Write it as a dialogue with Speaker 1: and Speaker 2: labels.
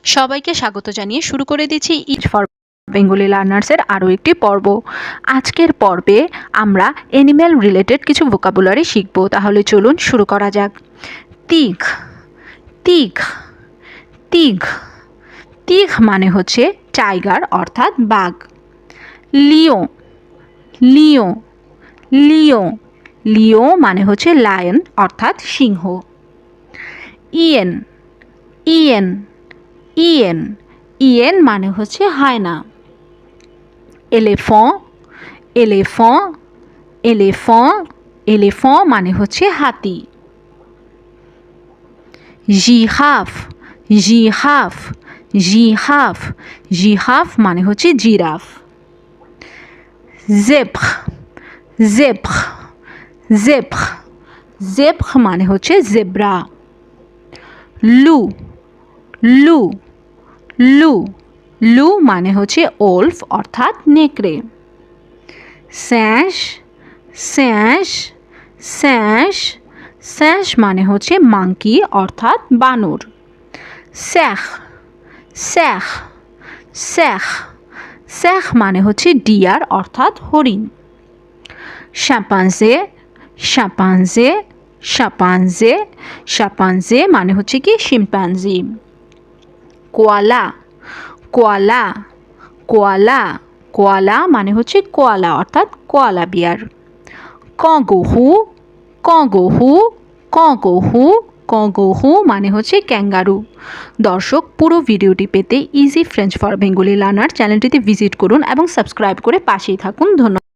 Speaker 1: সবাইকে স্বাগত জানিয়ে শুরু করে দিচ্ছি ইজ ফর বেঙ্গলি লার্নার্সের আরও একটি পর্ব। আজকের পর্বে আমরা অ্যানিম্যাল রিলেটেড কিছু ভোকাবুলারি শিখব। তাহলে চলুন শুরু করা যাক। তিঘ, তিঘ, তিঘ, তিঘ মানে হচ্ছে টাইগার অর্থাৎ বাঘ। লিও, লিও, লিও, লিও মানে হচ্ছে লায়ন অর্থাৎ সিংহ। ইয়েন, ইয়েন, ইয়েন, ইয়েন মানে হচ্ছে হায়না। এলিফ্যান্ট, এলিফ্যান্ট, এলিফ্যান্ট, এলিফ্যান্ট মানে হচ্ছে হাতি। জিরাফ, জিরাফ, জিরাফ, জিরাফ মানে হচ্ছে giraffe. Zebra, zebra, zebra, zebra মানে হচ্ছে জেব্রা। লু, লু, লু, লু মানে হচ্ছে ওলফ অর্থাৎ নেকড়ে। স্যাঁশ, স্যাঁশ, স্যাঁশ, স্যাঁশ মানে হচ্ছে মাঙ্কি অর্থাৎ বানর। স্যাখ, স্যাখ, স্যাখ, স্যাখ মানে হচ্ছে ডিয়ার অর্থাৎ হরিণ। শ্যাম্পাঞ্জে, শ্যাম্পাঞ্জে, শ্যাম্পাঞ্জে, শ্যাম্পাঞ্জে মানে হচ্ছে কি শিম্পাঞ্জি। কোয়ালা, কোয়ালা, কোয়ালা, কোয়ালা মানে হচ্ছে কোয়ালা অর্থাৎ কোয়ালা বিয়ার। কঙ্গোহু, কঙ্গোহু, কঙ্গোহু, কঙ্গোহু মানে হচ্ছে ক্যাঙ্গারু। দর্শক, পুরো ভিডিওটি পেতে easy French for Bengali learner চ্যানেলটিতে ভিজিট করুন এবং সাবস্ক্রাইব করে পাশেই থাকুন। ধন্যবাদ।